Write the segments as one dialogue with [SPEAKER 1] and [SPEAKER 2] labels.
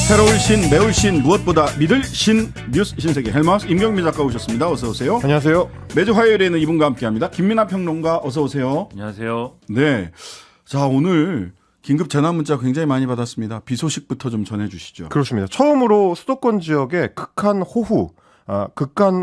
[SPEAKER 1] 새로울 신, 매울 신, 무엇보다 믿을 신, 뉴스 신세계 헬마우스 임경민 작가 오셨습니다. 어서 오세요.
[SPEAKER 2] 안녕하세요.
[SPEAKER 1] 매주 화요일에는 이분과 함께합니다. 김민하 평론가 어서 오세요.
[SPEAKER 3] 안녕하세요.
[SPEAKER 1] 네, 자 오늘 긴급 재난 문자 굉장히 많이 받았습니다. 비 소식부터 좀 전해주시죠.
[SPEAKER 2] 그렇습니다. 처음으로 수도권 지역에 극한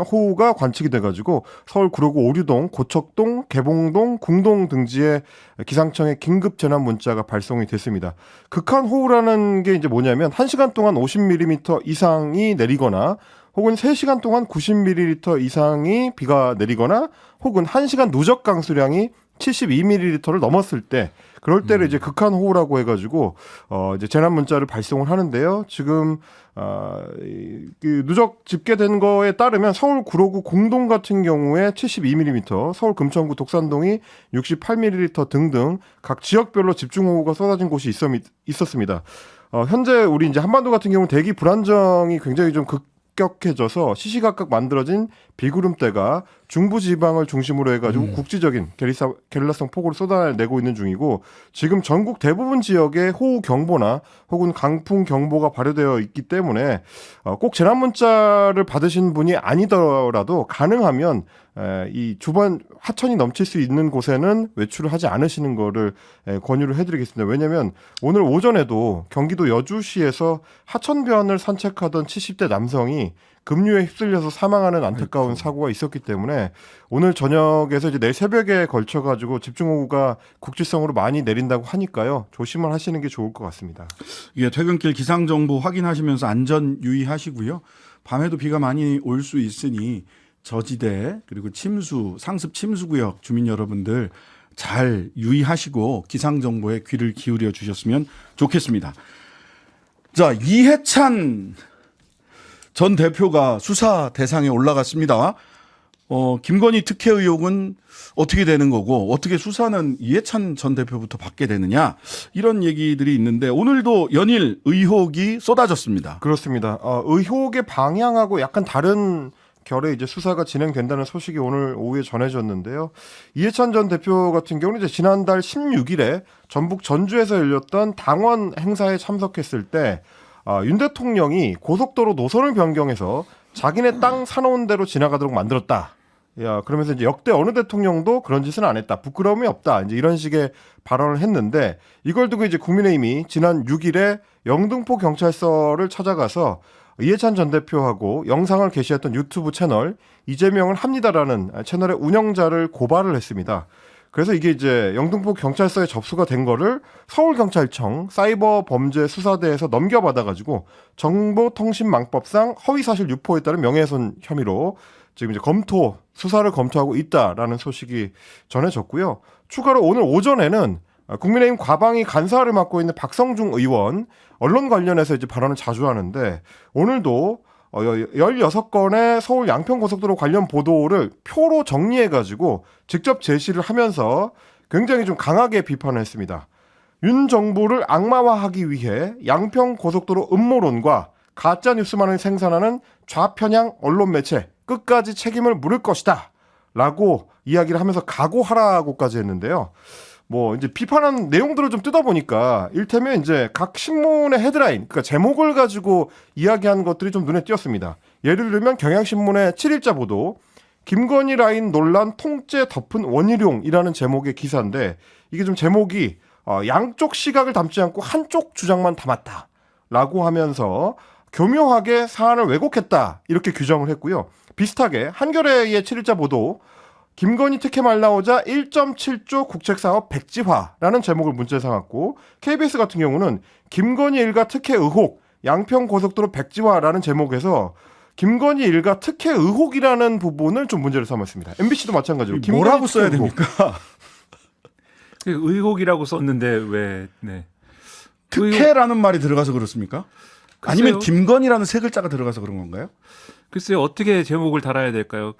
[SPEAKER 2] 호우가 관측이 돼가지고 서울 구로구 오류동, 고척동, 개봉동, 궁동 등지에 기상청에 긴급 재난 문자가 발송이 됐습니다. 극한 호우라는 게 이제 뭐냐면 1시간 동안 50mm 이상이 내리거나 혹은 3시간 동안 90mm 이상이 비가 내리거나 혹은 1시간 누적 강수량이 72ml를 넘었을 때 그럴 때를 이제 극한 호우라고 해가지고 이제 재난 문자를 발송을 하는데요. 지금 그 누적 집계된 거에 따르면 서울 구로구 공동 같은 경우에 72mm, 서울 금천구 독산동이 68mm 등등 각 지역별로 집중호우가 쏟아진 곳이 있었습니다. 현재 우리 이제 한반도 같은 경우 대기 불안정이 굉장히 좀 급격해져서 시시각각 만들어진 비구름대가 중부지방을 중심으로 해가지고 국지적인 게릴라성 폭우를 쏟아내고 있는 중이고 지금 전국 대부분 지역에 호우 경보나 혹은 강풍 경보가 발효되어 있기 때문에 꼭 재난 문자를 받으신 분이 아니더라도 가능하면 이 주변 하천이 넘칠 수 있는 곳에는 외출을 하지 않으시는 거를 권유를 해드리겠습니다. 왜냐하면 오늘 오전에도 경기도 여주시에서 하천변을 산책하던 70대 남성이 급류에 휩쓸려서 사망하는 안타까운 사고가 있었기 때문에 오늘 저녁에서 이제 내일 새벽에 걸쳐가지고 집중호우가 국지성으로 많이 내린다고 하니까요. 조심을 하시는 게 좋을 것 같습니다.
[SPEAKER 1] 예, 퇴근길 기상정보 확인하시면서 안전 유의하시고요. 밤에도 비가 많이 올 수 있으니 저지대 그리고 침수, 상습 침수구역 주민 여러분들 잘 유의하시고 기상정보에 귀를 기울여 주셨으면 좋겠습니다. 자, 이해찬 전 대표가 수사 대상에 올라갔습니다. 김건희 특혜 의혹은 어떻게 되는 거고 어떻게 수사는 이해찬 전 대표부터 받게 되느냐 이런 얘기들이 있는데 오늘도 연일 의혹이 쏟아졌습니다.
[SPEAKER 2] 그렇습니다. 의혹의 방향하고 약간 다른 결의 이제 수사가 진행된다는 소식이 오늘 오후에 전해졌는데요. 이해찬 전 대표 같은 경우는 이제 지난달 16일에 전북 전주에서 열렸던 당원 행사에 참석했을 때 윤 대통령이 고속도로 노선을 변경해서 자기네 땅 사놓은 대로 지나가도록 만들었다. 그러면서 이제 역대 어느 대통령도 그런 짓은 안 했다. 부끄러움이 없다. 이제 이런 식의 발언을 했는데 이걸 두고 이제 국민의힘이 지난 6일에 영등포 경찰서를 찾아가서 이해찬 전 대표하고 영상을 게시했던 유튜브 채널 이재명을 합니다라는 채널의 운영자를 고발을 했습니다. 그래서 이게 이제 영등포 경찰서에 접수가 된 거를 서울경찰청 사이버범죄수사대에서 넘겨받아가지고 정보통신망법상 허위사실 유포에 따른 명예훼손 혐의로 지금 이제 수사를 검토하고 있다라는 소식이 전해졌고요. 추가로 오늘 오전에는 국민의힘 과방위 간사를 맡고 있는 박성중 의원 언론 관련해서 이제 발언을 자주 하는데 오늘도 16건의 서울 양평고속도로 관련 보도를 표로 정리해가지고 직접 제시를 하면서 굉장히 좀 강하게 비판을 했습니다. 윤 정부를 악마화하기 위해 양평고속도로 음모론과 가짜뉴스만을 생산하는 좌편향 언론 매체 끝까지 책임을 물을 것이다 라고 이야기를 하면서 각오하라고까지 했는데요. 이제 비판한 내용들을 좀 뜯어보니까 일테면 이제 각 신문의 헤드라인, 그러니까 제목을 가지고 이야기하는 것들이 좀 눈에 띄었습니다. 예를 들면 경향신문의 7일자 보도, 김건희 라인 논란 통째 덮은 원희룡이라는 제목의 기사인데 이게 좀 제목이 양쪽 시각을 담지 않고 한쪽 주장만 담았다라고 하면서 교묘하게 사안을 왜곡했다 이렇게 규정을 했고요. 비슷하게 한겨레의 7일자 보도, 김건희 특혜 말 나오자 1.7조 국책사업 백지화라는 제목을 문자에 삼았고 KBS 같은 경우는 김건희 일가 특혜 의혹 양평고속도로 백지화라는 제목에서 김건희 일가 특혜 의혹이라는 부분을 좀 문제를 삼았습니다. MBC도 마찬가지로.
[SPEAKER 1] 뭐라고 써야 됩니까?
[SPEAKER 3] 의혹이라고 썼는데 왜? 네.
[SPEAKER 1] 특혜라는 말이 들어가서 그렇습니까? 아니면 김건희라는 세 글자가 들어가서 그런 건가요?
[SPEAKER 3] 글쎄요, 어떻게 제목을 달아야 될까요?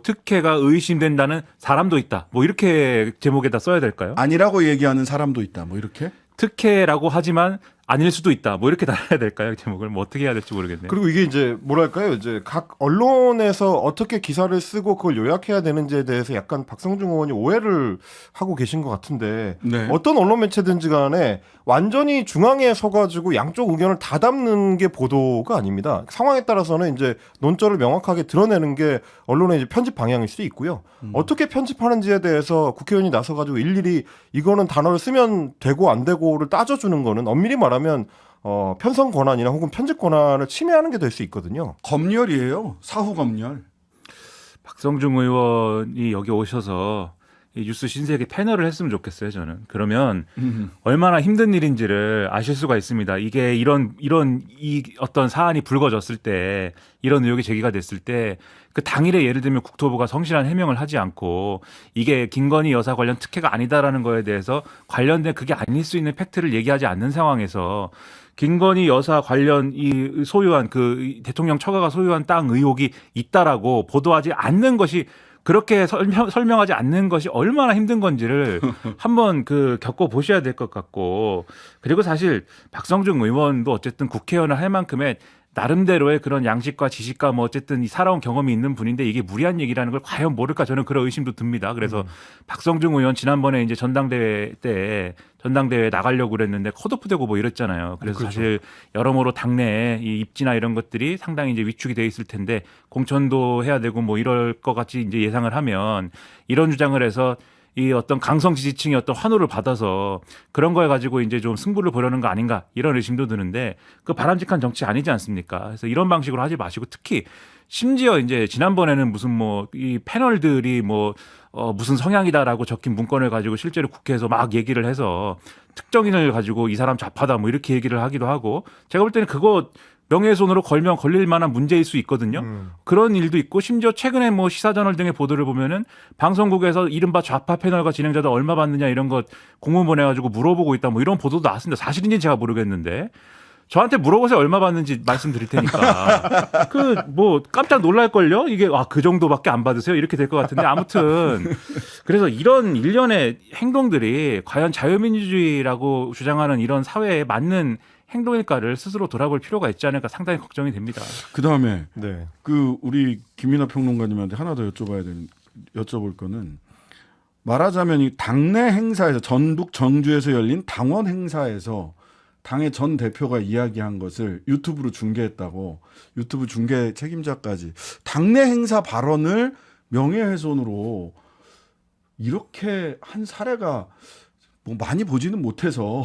[SPEAKER 3] 특혜가 의심된다는 사람도 있다. 이렇게 제목에다 써야 될까요?
[SPEAKER 1] 아니라고 얘기하는 사람도 있다. 이렇게?
[SPEAKER 3] 특혜라고 하지만 아닐 수도 있다. 뭐 이렇게 달아야 될까요? 제목을 뭐 어떻게 해야 될지 모르겠네요.
[SPEAKER 2] 그리고 이게 이제 뭐랄까요? 이제 각 언론에서 어떻게 기사를 쓰고 그걸 요약해야 되는지에 대해서 약간 박성중 의원이 오해를 하고 계신 것 같은데
[SPEAKER 1] 네.
[SPEAKER 2] 어떤 언론 매체든지 간에 완전히 중앙에 서가지고 양쪽 의견을 다 담는 게 보도가 아닙니다. 상황에 따라서는 이제 논조를 명확하게 드러내는 게 언론의 이제 편집 방향일 수도 있고요. 어떻게 편집하는지에 대해서 국회의원이 나서가지고 일일이 이거는 단어를 쓰면 되고 안 되고를 따져주는 거는 엄밀히 말하면 편성 권한이나 혹은 편집 권한을 침해하는 게 될 수 있거든요.
[SPEAKER 1] 검열이에요. 사후 검열.
[SPEAKER 3] 박성중 의원이 여기 오셔서 이 뉴스 신세계 패널을 했으면 좋겠어요, 저는. 그러면 얼마나 힘든 일인지를 아실 수가 있습니다. 이게 이런 이 어떤 사안이 불거졌을 때, 이런 의혹이 제기가 됐을 때, 그 당일에 예를 들면 국토부가 성실한 해명을 하지 않고 이게 김건희 여사 관련 특혜가 아니다라는 거에 대해서 관련된 그게 아닐 수 있는 팩트를 얘기하지 않는 상황에서 김건희 여사 관련 이 소유한 그 대통령 처가가 소유한 땅 의혹이 있다라고 보도하지 않는 것이 그렇게 설명하지 않는 것이 얼마나 힘든 건지를 한번 겪어 보셔야 될 것 같고, 그리고 사실 박성중 의원도 어쨌든 국회의원을 할 만큼의 나름대로의 그런 양식과 지식과 뭐 어쨌든 이 살아온 경험이 있는 분인데 이게 무리한 얘기라는 걸 과연 모를까 저는 그런 의심도 듭니다. 그래서 박성중 의원 지난번에 이제 전당대회 나가려고 그랬는데 컷오프 되고 뭐 이랬잖아요. 그래서
[SPEAKER 2] 그렇죠.
[SPEAKER 3] 사실 여러모로 당내에 이 입지나 이런 것들이 상당히 이제 위축이 돼 있을 텐데 공천도 해야 되고 뭐 이럴 것 같이 이제 예상을 하면 이런 주장을 해서 이 어떤 강성 지지층의 어떤 환호를 받아서 그런 거에 가지고 이제 좀 승부를 보려는 거 아닌가 이런 의심도 드는데 그 바람직한 정치 아니지 않습니까? 그래서 이런 방식으로 하지 마시고 특히 심지어 이제 지난번에는 무슨 뭐 이 패널들이 무슨 성향이다라고 적힌 문건을 가지고 실제로 국회에서 막 얘기를 해서 특정인을 가지고 이 사람 좌파다 뭐 이렇게 얘기를 하기도 하고 제가 볼 때는 그거 명예훼손으로 걸면 걸릴 만한 문제일 수 있거든요. 그런 일도 있고 심지어 최근에 뭐 시사저널 등의 보도를 보면은 방송국에서 이른바 좌파 패널과 진행자들 얼마 받느냐 이런 것 공문 보내가지고 물어보고 있다 뭐 이런 보도도 나왔습니다. 사실인지는 제가 모르겠는데 저한테 물어보세요. 얼마 받는지 말씀드릴 테니까. 깜짝 놀랄걸요? 이게, 그 정도밖에 안 받으세요? 이렇게 될 것 같은데. 아무튼. 그래서 이런 일련의 행동들이 과연 자유민주주의라고 주장하는 이런 사회에 맞는 행동일까를 스스로 돌아볼 필요가 있지 않을까 상당히 걱정이 됩니다.
[SPEAKER 1] 그 다음에
[SPEAKER 2] 네.
[SPEAKER 1] 우리 김민하 평론가님한테 하나 더 여쭤볼 거는 말하자면 이 당내 행사에서 전북 정주에서 열린 당원 행사에서 당의 전 대표가 이야기한 것을 유튜브로 중계했다고 유튜브 중계 책임자까지 당내 행사 발언을 명예훼손으로 이렇게 한 사례가 뭐 많이 보지는 못해서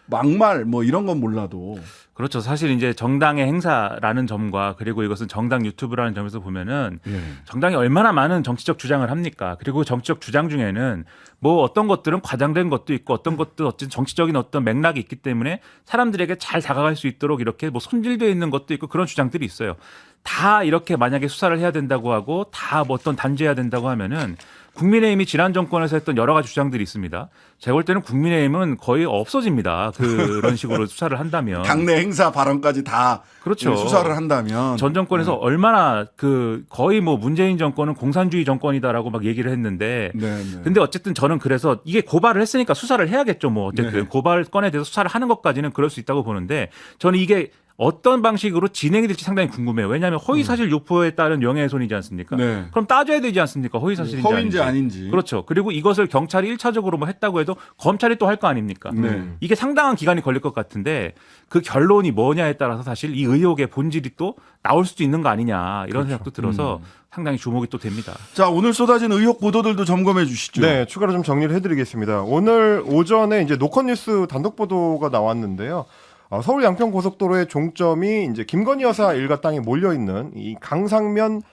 [SPEAKER 1] 막말 뭐 이런 건 몰라도
[SPEAKER 3] 그렇죠. 사실 이제 정당의 행사라는 점과 그리고 이것은 정당 유튜브라는 점에서 보면은 정당이 얼마나 많은 정치적 주장을 합니까? 그리고 정치적 주장 중에는 뭐 어떤 것들은 과장된 것도 있고 어떤 것도 어쨌든 정치적인 어떤 맥락이 있기 때문에 사람들에게 잘 다가갈 수 있도록 이렇게 뭐 손질되어 있는 것도 있고 그런 주장들이 있어요. 다 이렇게 만약에 수사를 해야 된다고 하고 다 뭐 어떤 단죄해야 된다고 하면은 국민의힘이 지난 정권에서 했던 여러 가지 주장들이 있습니다. 제가 볼 때는 국민의힘은 거의 없어집니다. 그런 식으로 수사를 한다면.
[SPEAKER 1] 당내 행사 발언까지 다
[SPEAKER 3] 그렇죠.
[SPEAKER 1] 수사를 한다면
[SPEAKER 3] 전 정권에서 얼마나 거의 뭐 문재인 정권은 공산주의 정권이다라고 막 얘기를 했는데 근데 어쨌든 저는 그래서 이게 고발을 했으니까 수사를 해야겠죠. 뭐 어쨌든 고발 건에 대해서 수사를 하는 것까지는 그럴 수 있다고 보는데 저는 이게 어떤 방식으로 진행이 될지 상당히 궁금해요. 왜냐하면 허위사실 유포에 따른 명예훼손이지 않습니까?
[SPEAKER 1] 네.
[SPEAKER 3] 그럼 따져야 되지 않습니까? 허위사실인지
[SPEAKER 1] 허위인지 아닌지.
[SPEAKER 3] 그렇죠. 그리고 이것을 경찰이 1차적으로 뭐 했다고 해도 검찰이 또 할 거 아닙니까? 이게 상당한 기간이 걸릴 것 같은데 그 결론이 뭐냐에 따라서 사실 이 의혹의 본질이 또 나올 수도 있는 거 아니냐 이런 생각도 들어서 상당히 주목이 또 됩니다.
[SPEAKER 1] 자, 오늘 쏟아진 의혹 보도들도 점검해 주시죠.
[SPEAKER 2] 네, 추가로 좀 정리를 해드리겠습니다. 오늘 오전에 이제 노컷뉴스 단독 보도가 나왔는데요. 서울 양평 고속도로의 종점이 이제 김건희 여사 일가 땅에 몰려 있는 이 강상면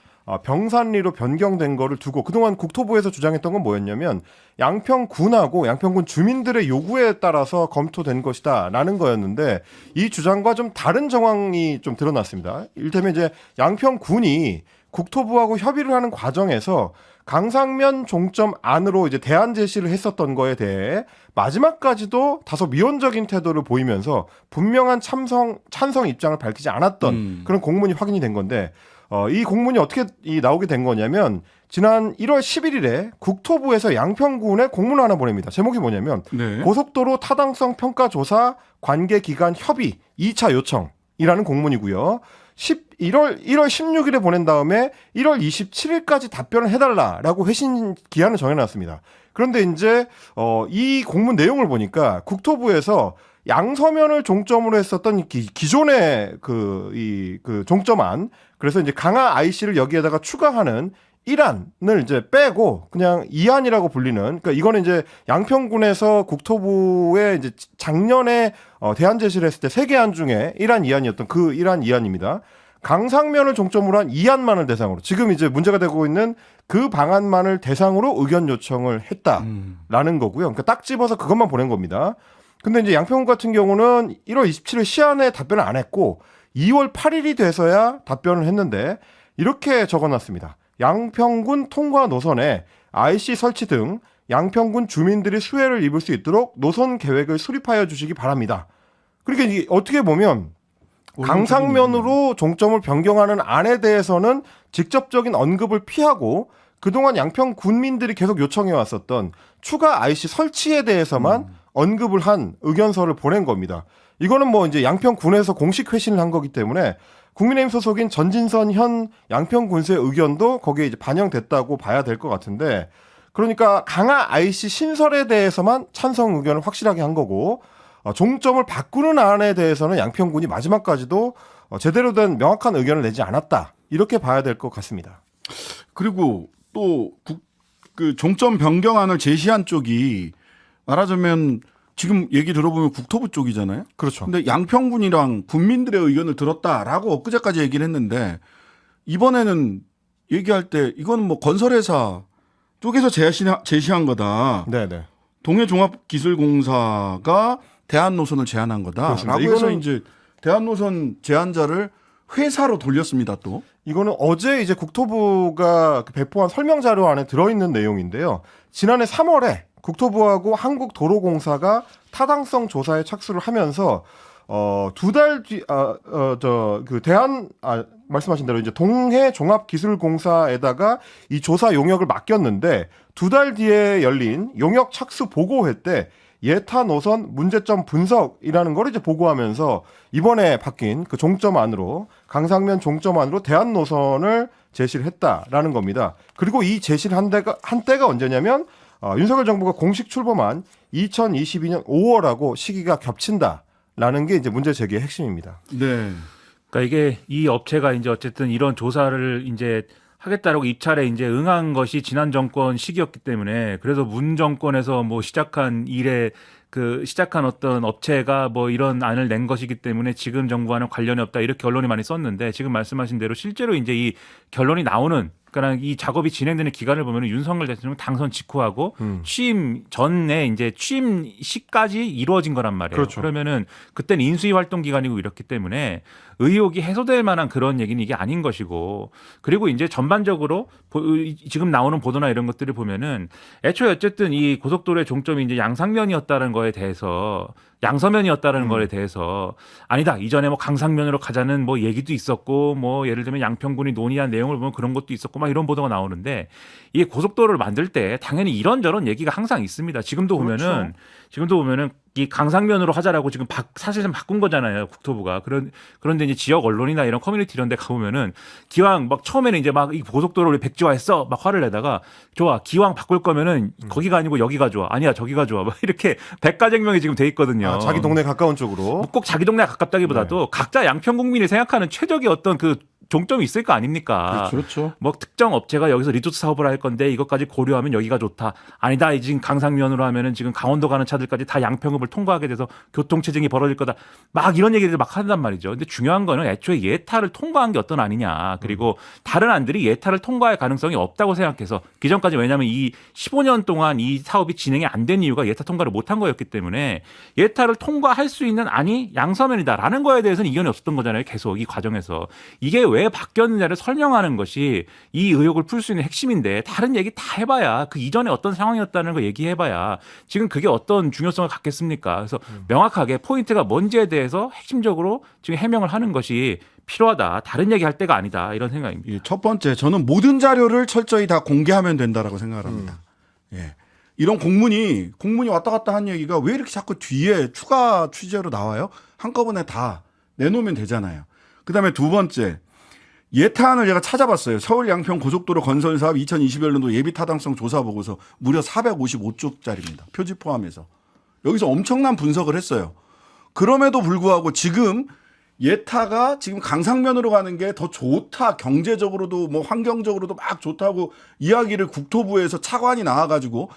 [SPEAKER 2] 병산리로 변경된 거를 두고 그동안 국토부에서 주장했던 건 뭐였냐면 양평군하고 양평군 주민들의 요구에 따라서 검토된 것이다라는 거였는데 이 주장과 좀 다른 정황이 좀 드러났습니다. 이를테면 이제 양평군이 국토부하고 협의를 하는 과정에서 강상면 종점 안으로 이제 대안 제시를 했었던 거에 대해 마지막까지도 다소 미온적인 태도를 보이면서 분명한 찬성 입장을 밝히지 않았던 그런 공문이 확인이 된 건데 이 공문이 어떻게 나오게 된 거냐면 지난 1월 11일에 국토부에서 양평군에 공문을 하나 보냅니다. 제목이 뭐냐면
[SPEAKER 1] 네.
[SPEAKER 2] 고속도로 타당성 평가 조사 관계기관 협의 2차 요청이라는 공문이고요. 1월 16일에 보낸 다음에 1월 27일까지 답변을 해달라라고 회신 기한을 정해놨습니다. 그런데 이제 이 공문 내용을 보니까 국토부에서 양서면을 종점으로 했었던 기존의 그 종점안, 그래서 이제 강화 IC를 여기에다가 추가하는 1안을 이제 빼고 그냥 2안이라고 불리는, 그러니까 이거는 이제 양평군에서 국토부에 이제 작년에 대안 제시를 했을 때 3개 안 중에 1안, 2안이었던 그 1안, 2안입니다. 강상면을 종점으로 한 2안만을 대상으로 지금 이제 문제가 되고 있는 그 방안만을 대상으로 의견 요청을 했다라는 거고요. 그러니까 딱 집어서 그것만 보낸 겁니다. 근데 이제 양평군 같은 경우는 1월 27일 시한에 답변을 안 했고 2월 8일이 돼서야 답변을 했는데 이렇게 적어놨습니다. 양평군 통과 노선에 IC 설치 등 양평군 주민들이 수혜를 입을 수 있도록 노선 계획을 수립하여 주시기 바랍니다. 그러니까 이게 어떻게 보면 강상면으로 종점을 변경하는 안에 대해서는 직접적인 언급을 피하고 그동안 양평 군민들이 계속 요청해 왔었던 추가 IC 설치에 대해서만 언급을 한 의견서를 보낸 겁니다. 이거는 뭐 이제 양평군에서 공식 회신을 한 거기 때문에 국민의힘 소속인 전진선 현 양평군수의 의견도 거기에 이제 반영됐다고 봐야 될 것 같은데, 그러니까 강화 IC 신설에 대해서만 찬성 의견을 확실하게 한 거고 종점을 바꾸는 안에 대해서는 양평군이 마지막까지도 제대로 된 명확한 의견을 내지 않았다, 이렇게 봐야 될 것 같습니다.
[SPEAKER 1] 그리고 또 그 종점 변경안을 제시한 쪽이 말하자면 지금 얘기 들어보면 국토부 쪽이잖아요.
[SPEAKER 2] 그렇죠.
[SPEAKER 1] 근데 양평군이랑 군민들의 의견을 들었다라고 엊그제까지 얘기를 했는데 이번에는 얘기할 때 이거는 뭐 건설회사 쪽에서 제시한 거다.
[SPEAKER 2] 네네.
[SPEAKER 1] 동해종합기술공사가 대한노선을 제안한
[SPEAKER 2] 그렇습니다.
[SPEAKER 1] 거다라고 해서 이제 대한노선 제안자를 회사로 돌렸습니다. 또
[SPEAKER 2] 이거는 어제 이제 국토부가 배포한 설명 자료 안에 들어있는 내용인데요. 지난해 3월에 국토부하고 한국도로공사가 타당성 조사에 착수를 하면서 두 달 뒤 말씀하신 대로 이제 동해종합기술공사에다가 이 조사 용역을 맡겼는데 2달 뒤에 열린 용역 착수 보고회 때 예타 노선 문제점 분석이라는 걸 이제 보고하면서 이번에 바뀐 그 종점안으로 강상면 종점안으로 대안 노선을 제시를 했다라는 겁니다. 그리고 이 제시를 한 때가 언제냐면 윤석열 정부가 공식 출범한 2022년 5월하고 시기가 겹친다라는 게 이제 문제 제기의 핵심입니다.
[SPEAKER 1] 네.
[SPEAKER 3] 그러니까 이게 이 업체가 이제 어쨌든 이런 조사를 이제 하겠다라고 입찰에 이제 응한 것이 지난 정권 시기였기 때문에, 그래서 문 정권에서 뭐 시작한 어떤 업체가 뭐 이런 안을 낸 것이기 때문에 지금 정부와는 관련이 없다, 이렇게 언론이 많이 썼는데, 지금 말씀하신 대로 실제로 이제 이 결론이 나오는, 그러니까 이 작업이 진행되는 기간을 보면 윤석열 대통령 당선 직후하고 취임 전에 이제 취임 시까지 이루어진 거란 말이에요.
[SPEAKER 2] 그렇죠.
[SPEAKER 3] 그러면은 그때는 인수위 활동 기간이고 이렇기 때문에 의혹이 해소될 만한 그런 얘기는 이게 아닌 것이고, 그리고 이제 전반적으로 지금 나오는 보도나 이런 것들을 보면은 애초에 어쨌든 이 고속도로의 종점이 이제 양상면이었다는 거에 대해서, 양서면이었다는 거에 대해서 아니다, 이전에 뭐 강상면으로 가자는 뭐 얘기도 있었고, 뭐 예를 들면 양평군이 논의한 내용을 보면 그런 것도 있었고 막 이런 보도가 나오는데, 이게 고속도로를 만들 때 당연히 이런저런 얘기가 항상 있습니다. 지금도 보면은 이 강상면으로 하자라고 지금 사실은 바꾼 거잖아요, 국토부가. 그런데 이제 지역 언론이나 이런 커뮤니티 이런 데 가보면은 기왕 막 처음에는 이제 막 이 고속도로를 백지화했어 막 화를 내다가, 좋아, 기왕 바꿀 거면은 거기가 아니고 여기가 좋아, 아니야 저기가 좋아, 막 이렇게 백가쟁명이 지금 돼 있거든요.
[SPEAKER 2] 자기 동네 가까운 쪽으로.
[SPEAKER 3] 뭐 꼭 자기 동네가 가깝다기보다도 각자 양평 국민이 생각하는 최적의 어떤 그 종점이 있을 거 아닙니까?
[SPEAKER 1] 그렇죠.
[SPEAKER 3] 뭐 특정 업체가 여기서 리조트 사업을 할 건데 이것까지 고려하면 여기가 좋다. 아니다, 지금 강상면으로 하면은 지금 강원도 가는 차들까지 다 양평읍을 통과하게 돼서 교통체증이 벌어질 거다. 막 이런 얘기를 막 한단 말이죠. 근데 중요한 거는 애초에 예타를 통과한 게 어떤 아니냐. 그리고 다른 안들이 예타를 통과할 가능성이 없다고 생각해서 기존까지, 왜냐하면 이 15년 동안 이 사업이 진행이 안 된 이유가 예타 통과를 못한 거였기 때문에 예타를 통과할 수 있는 안이 양서면이다라는 거에 대해서는 이견이 없었던 거잖아요. 계속 이 과정에서. 이게 왜 바뀌었느냐를 설명하는 것이 이 의혹을 풀 수 있는 핵심인데, 다른 얘기 다 해봐야 그 이전에 어떤 상황이었다는 거 얘기해봐야 지금 그게 어떤 중요성을 갖겠습니까? 않습니까? 그래서 명확하게 포인트가 뭔지에 대해서 핵심적으로 지금 해명을 하는 것이 필요하다. 다른 얘기할 때가 아니다. 이런 생각입니다.
[SPEAKER 1] 예, 첫 번째, 저는 모든 자료를 철저히 다 공개하면 된다라고 생각을 합니다. 예. 이런 공문이 왔다 갔다 한 얘기가 왜 이렇게 자꾸 뒤에 추가 취재로 나와요? 한꺼번에 다 내놓으면 되잖아요. 그다음에 두 번째, 예타안을 제가 찾아봤어요. 서울 양평 고속도로 건설 사업 2021년도 예비 타당성 조사 보고서 무려 455쪽짜리입니다. 표지 포함해서. 여기서 엄청난 분석을 했어요. 그럼에도 불구하고 지금 예타가 지금 강상면으로 가는 게 더 좋다. 경제적으로도 뭐 환경적으로도 막 좋다고 이야기를 국토부에서 차관이 나와가지고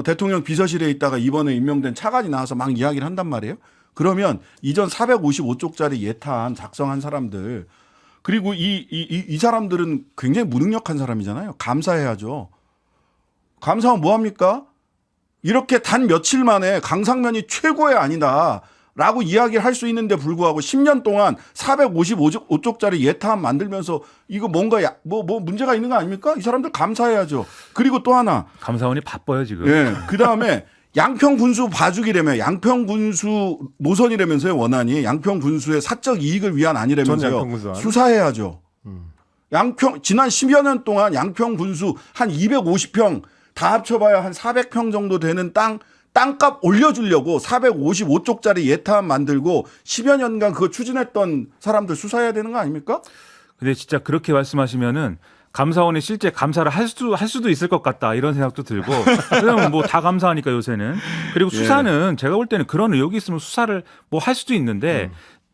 [SPEAKER 1] 대통령 비서실에 있다가 이번에 임명된 차관이 나와서 막 이야기를 한단 말이에요. 그러면 이전 455쪽짜리 예타안 작성한 사람들 그리고 이 사람들은 굉장히 무능력한 사람이잖아요. 감사해야죠. 감사하면 뭐합니까? 이렇게 단 며칠 만에 강상면이 최고의 아니다라고 이야기를 할 수 있는데 불구하고 10년 동안 455쪽짜리 예타안 만들면서 이거 뭔가 뭐 문제가 있는 거 아닙니까? 이 사람들 감사해야죠. 그리고 또 하나.
[SPEAKER 3] 감사원이 바빠요 지금.
[SPEAKER 1] 예. 그다음에 양평군수 봐주기라며 양평군수 노선이라면서요. 원안이 양평군수의 사적 이익을 위한
[SPEAKER 2] 전
[SPEAKER 1] 아니라면서요.
[SPEAKER 2] 양평군수안.
[SPEAKER 1] 수사해야죠. 지난 10여 년 동안 양평군수 한 250평 다 합쳐봐야 한 400평 정도 되는 땅값 올려주려고 455쪽짜리 예타안 만들고 10여 년간 그거 추진했던 사람들 수사해야 되는 거 아닙니까?
[SPEAKER 3] 근데 진짜 그렇게 말씀하시면은 감사원이 실제 감사를 할 수도 있을 것 같다 이런 생각도 들고 그냥 뭐 다 감사하니까 요새는 그리고 수사는 제가 볼 때는 그런 의혹이 있으면 수사를 뭐 할 수도 있는데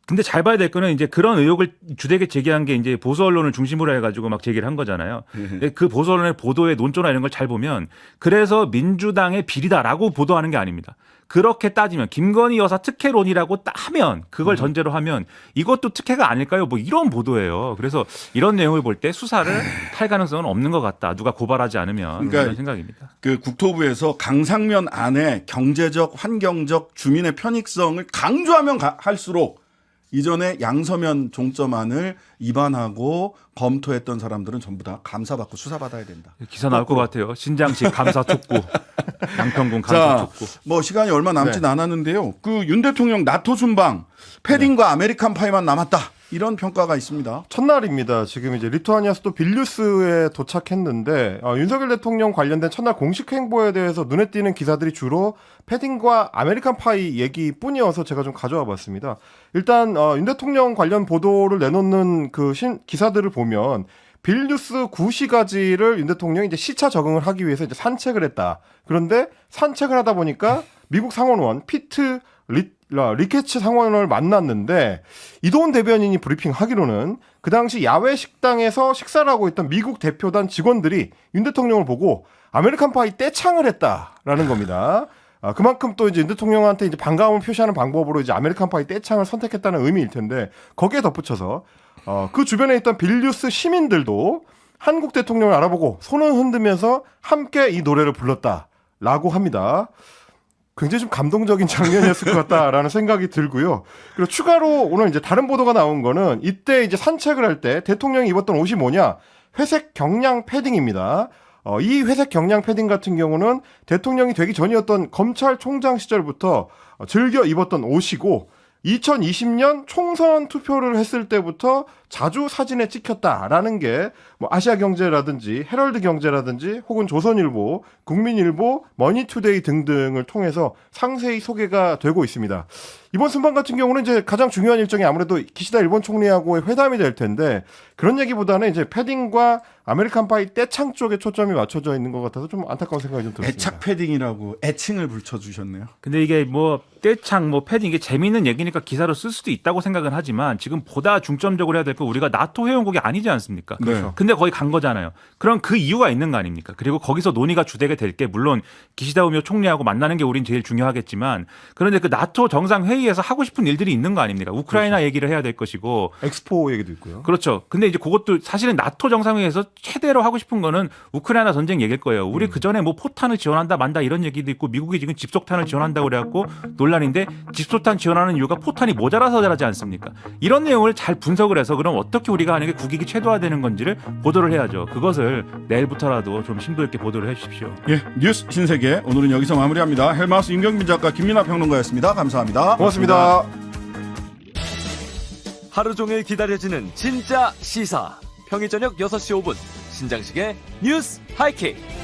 [SPEAKER 3] 근데 잘 봐야 될 거는 이제 그런 의혹을 주되게 제기한 게 이제 보수 언론을 중심으로 해가지고 막 제기를 한 거잖아요. 근데 그 보수 언론의 보도의 논조나 이런 걸 잘 보면 그래서 민주당의 비리다라고 보도하는 게 아닙니다. 그렇게 따지면 김건희 여사 특혜론이라고 하면 그걸 전제로 하면 이것도 특혜가 아닐까요? 뭐 이런 보도예요. 그래서 이런 내용을 볼 때 수사를 할 가능성은 없는 것 같다. 누가 고발하지 않으면
[SPEAKER 1] 그러니까
[SPEAKER 3] 그런 생각입니다.
[SPEAKER 1] 그 국토부에서 강상면 안에 경제적, 환경적, 주민의 편익성을 강조하면 할수록 이전에 양서면 종점안을 입안하고 검토했던 사람들은 전부 다 감사받고 수사받아야 된다.
[SPEAKER 3] 기사 나올 것 같아요. 신장식 감사 촉구, 양평군 감사 촉구.
[SPEAKER 1] 뭐 시간이 얼마 남진 않았는데요. 그 윤 대통령 나토 순방 패딩과 아메리칸 파이만 남았다. 이런 평가가 있습니다.
[SPEAKER 2] 첫날입니다. 지금 이제 리투아니아 수도 빌뉴스에 도착했는데 윤석열 대통령 관련된 첫날 공식 행보에 대해서 눈에 띄는 기사들이 주로 패딩과 아메리칸 파이 얘기뿐이어서 제가 좀 가져와 봤습니다. 일단 윤 대통령 관련 보도를 내놓는 그 기사들을 보면 빌뉴스 구시가지를 윤 대통령이 이제 시차 적응을 하기 위해서 이제 산책을 했다. 그런데 산책을 하다 보니까 미국 상원의원 피트 리케츠 상원을 만났는데 이도훈 대변인이 브리핑하기로는 그 당시 야외 식당에서 식사를 하고 있던 미국 대표단 직원들이 윤 대통령을 보고 아메리칸 파이 떼창을 했다라는 겁니다. 그만큼 또 이제 윤 대통령한테 이제 반가움을 표시하는 방법으로 이제 아메리칸 파이 떼창을 선택했다는 의미일 텐데 거기에 덧붙여서 그 주변에 있던 빌뉴스 시민들도 한국 대통령을 알아보고 손을 흔들면서 함께 이 노래를 불렀다라고 합니다. 굉장히 좀 감동적인 장면이었을 것 같다라는 생각이 들고요. 그리고 추가로 오늘 이제 다른 보도가 나온 거는 이때 이제 산책을 할 때 대통령이 입었던 옷이 뭐냐? 회색 경량 패딩입니다. 이 회색 경량 패딩 같은 경우는 대통령이 되기 전이었던 검찰총장 시절부터 즐겨 입었던 옷이고 2020년 총선 투표를 했을 때부터 자주 사진에 찍혔다라는 게 뭐 아시아경제라든지 헤럴드경제라든지 혹은 조선일보, 국민일보, 머니투데이 등등을 통해서 상세히 소개가 되고 있습니다. 이번 순방 같은 경우는 이제 가장 중요한 일정이 아무래도 기시다 일본 총리하고의 회담이 될 텐데 그런 얘기보다는 이제 패딩과 아메리칸 파이 떼창 쪽에 초점이 맞춰져 있는 것 같아서 좀 안타까운 생각이 좀 들었습니다.
[SPEAKER 1] 애착 패딩이라고 애칭을 붙여주셨네요.
[SPEAKER 3] 근데 이게 뭐 떼창, 뭐 패딩 이게 재미있는 얘기니까 기사로 쓸 수도 있다고 생각은 하지만 지금 보다 중점적으로 해야 될 거 우리가 나토 회원국이 아니지 않습니까?
[SPEAKER 1] 그렇죠.
[SPEAKER 3] 근데 거기 간 거잖아요. 그럼 그 이유가 있는 거 아닙니까? 그리고 거기서 논의가 주되게 될 게 물론 기시다 우미오 총리하고 만나는 게 우린 제일 중요하겠지만 그런데 그 나토 정상 회의 회의에서 하고 싶은 일들이 있는 거 아닙니까? 우크라이나 얘기를 해야 될 것이고.
[SPEAKER 2] 엑스포 얘기도 있고요.
[SPEAKER 3] 그렇죠. 근데 이제 그것도 사실은 나토 정상회의에서 최대로 하고 싶은 거는 우크라이나 전쟁 얘기일 거예요. 우리 그 전에 뭐 포탄을 지원한다 만다 이런 얘기도 있고 미국이 지금 집속탄을 지원한다고 그래갖고 논란인데 집속탄 지원하는 이유가 포탄이 모자라서 잘하지 않습니까? 이런 내용을 잘 분석을 해서 그럼 어떻게 우리가 하는 게 국익이 최소화되는 건지를 보도를 해야죠. 그것을 내일부터라도 좀 심도 있게 보도를 해 주십시오.
[SPEAKER 1] 예, 뉴스 신세계 오늘은 여기서 마무리합니다. 헬마우스 임경민 작가 김민아 평론가였습니다. 감사합니다.
[SPEAKER 2] 고맙습니다.
[SPEAKER 4] 하루 종일 기다려지는 진짜 시사. 평일 저녁 6시 5분 신장식의 뉴스 하이킥.